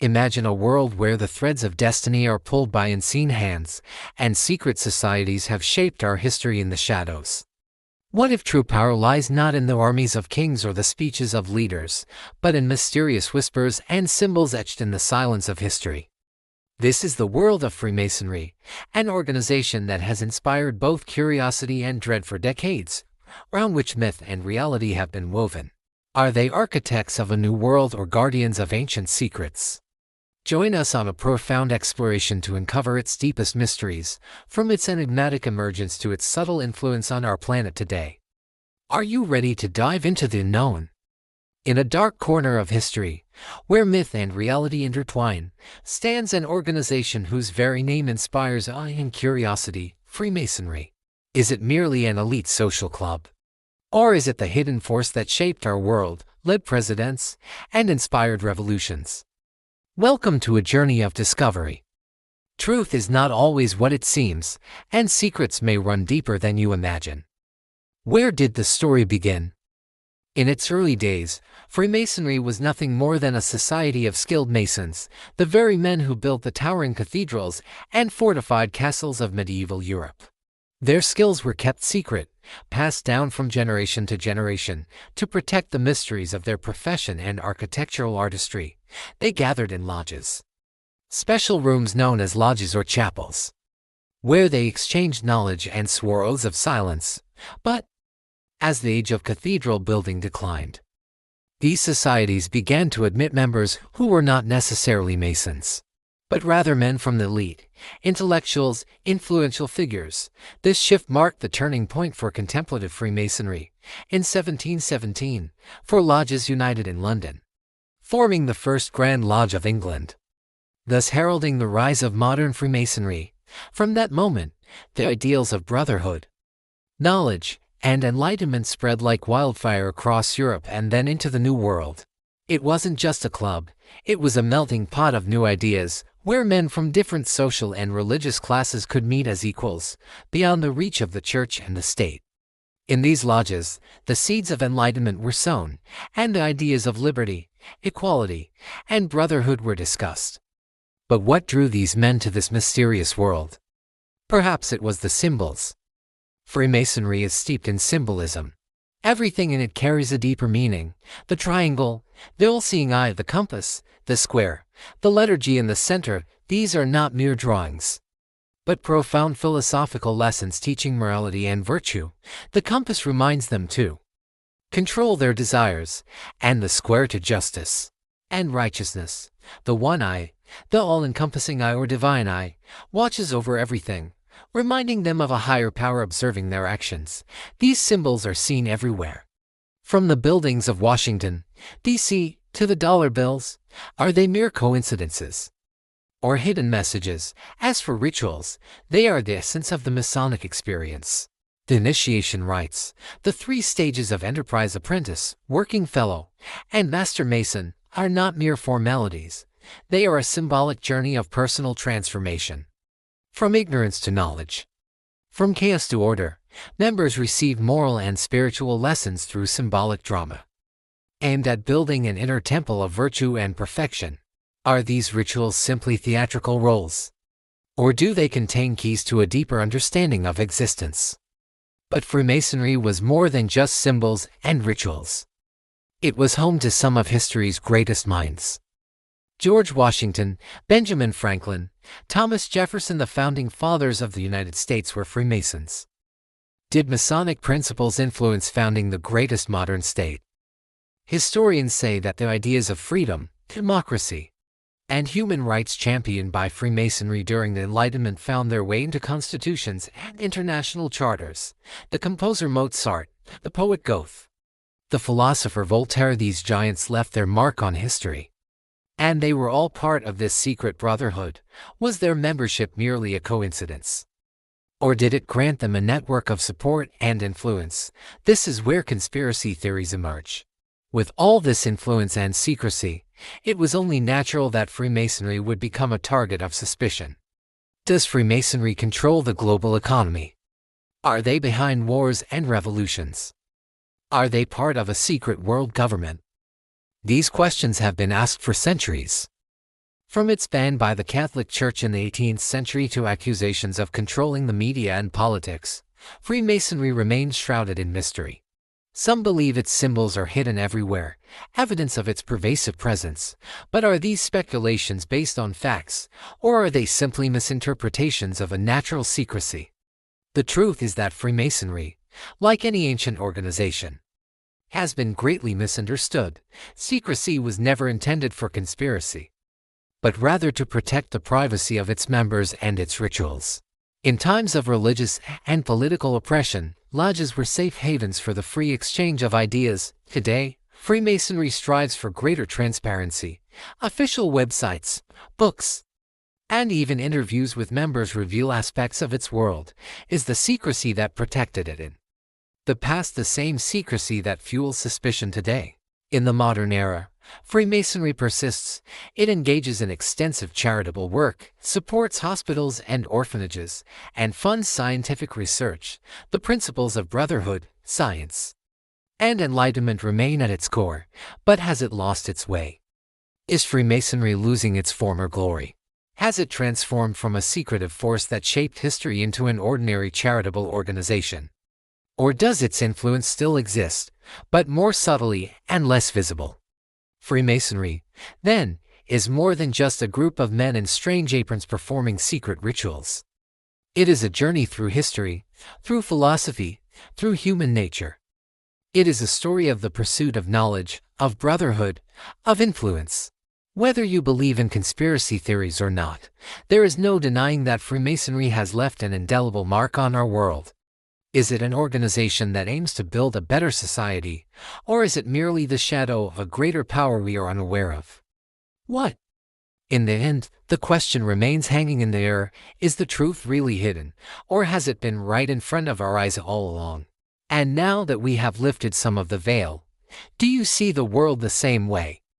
Imagine a world where the threads of destiny are pulled by unseen hands, and secret societies have shaped our history in the shadows. What if true power lies not in the armies of kings or the speeches of leaders, but in mysterious whispers and symbols etched in the silence of history? This is the world of Freemasonry, an organization that has inspired both curiosity and dread for decades, around which myth and reality have been woven. Are they architects of a new world or guardians of ancient secrets? Join us on a profound exploration to uncover its deepest mysteries, from its enigmatic emergence to its subtle influence on our planet today. Are you ready to dive into the unknown? In a dark corner of history, where myth and reality intertwine, stands an organization whose very name inspires awe and curiosity: Freemasonry. Is it merely an elite social club? Or is it the hidden force that shaped our world, led presidents, and inspired revolutions? Welcome to a journey of discovery. Truth is not always what it seems, and secrets may run deeper than you imagine. Where did the story begin? In its early days, Freemasonry was nothing more than a society of skilled masons, the very men who built the towering cathedrals and fortified castles of medieval Europe. Their skills were kept secret, passed down from generation to generation, to protect the mysteries of their profession and architectural artistry. They gathered in lodges, special rooms known as lodges or chapels, where they exchanged knowledge and swore oaths of silence. But as the age of cathedral building declined, these societies began to admit members who were not necessarily masons, but rather men from the elite, intellectuals, influential figures. This shift marked the turning point for contemplative Freemasonry. In 1717, 4 lodges united in London, forming the first Grand Lodge of England, thus heralding the rise of modern Freemasonry. From that moment, the ideals of brotherhood, knowledge, and enlightenment spread like wildfire across Europe and then into the New World. It wasn't just a club, it was a melting pot of new ideas, where men from different social and religious classes could meet as equals, beyond the reach of the church and the state. In these lodges, the seeds of enlightenment were sown, and the ideas of liberty, equality, and brotherhood were discussed. But what drew these men to this mysterious world? Perhaps it was the symbols. Freemasonry is steeped in symbolism. Everything in it carries a deeper meaning: the triangle, the all-seeing eye, the compass, the square, the letter G in the center. These are not mere drawings, but profound philosophical lessons teaching morality and virtue. The compass reminds them to control their desires, and the square to justice and righteousness. The one eye, the all-encompassing eye or divine eye, watches over everything, reminding them of a higher power observing their actions. These symbols are seen everywhere, from the buildings of Washington, D.C., to the dollar bills. Are they mere coincidences or hidden messages? As for rituals, they are the essence of the Masonic experience. The initiation rites, the 3 stages of enterprise: apprentice, working fellow, and master mason, are not mere formalities. They are a symbolic journey of personal transformation. From ignorance to knowledge, from chaos to order, members receive moral and spiritual lessons through symbolic drama, aimed at building an inner temple of virtue and perfection. Are these rituals simply theatrical roles, or do they contain keys to a deeper understanding of existence? But Freemasonry was more than just symbols and rituals. It was home to some of history's greatest minds. George Washington, Benjamin Franklin, Thomas Jefferson, the founding fathers of the United States, were Freemasons. Did Masonic principles influence founding the greatest modern state? Historians say that the ideas of freedom, democracy, and human rights championed by Freemasonry during the Enlightenment found their way into constitutions and international charters. The composer Mozart, the poet Goethe, the philosopher Voltaire, these giants left their mark on history. And they were all part of this secret brotherhood. Was their membership merely a coincidence, or did it grant them a network of support and influence? This is where conspiracy theories emerge. With all this influence and secrecy, it was only natural that Freemasonry would become a target of suspicion. Does Freemasonry control the global economy? Are they behind wars and revolutions? Are they part of a secret world government? These questions have been asked for centuries. From its ban by the Catholic Church in the 18th century to accusations of controlling the media and politics, Freemasonry remains shrouded in mystery. Some believe its symbols are hidden everywhere, evidence of its pervasive presence, but are these speculations based on facts, or are they simply misinterpretations of a natural secrecy? The truth is that Freemasonry, like any ancient organization, has been greatly misunderstood. Secrecy was never intended for conspiracy, but rather to protect the privacy of its members and its rituals. In times of religious and political oppression, lodges were safe havens for the free exchange of ideas. Today, Freemasonry strives for greater transparency. Official websites, books, and even interviews with members reveal aspects of its world. Is the secrecy that protected it in the past the same secrecy that fuels suspicion today? In the modern era, Freemasonry persists. It engages in extensive charitable work, supports hospitals and orphanages, and funds scientific research. The principles of brotherhood, science, and enlightenment remain at its core, but has it lost its way? Is Freemasonry losing its former glory? Has it transformed from a secretive force that shaped history into an ordinary charitable organization? Or does its influence still exist, but more subtly and less visible? Freemasonry, then, is more than just a group of men in strange aprons performing secret rituals. It is a journey through history, through philosophy, through human nature. It is a story of the pursuit of knowledge, of brotherhood, of influence. Whether you believe in conspiracy theories or not, there is no denying that Freemasonry has left an indelible mark on our world. Is it an organization that aims to build a better society, or is it merely the shadow of a greater power we are unaware of? What? In the end, the question remains hanging in the air: is the truth really hidden, or has it been right in front of our eyes all along? And now that we have lifted some of the veil, do you see the world the same way?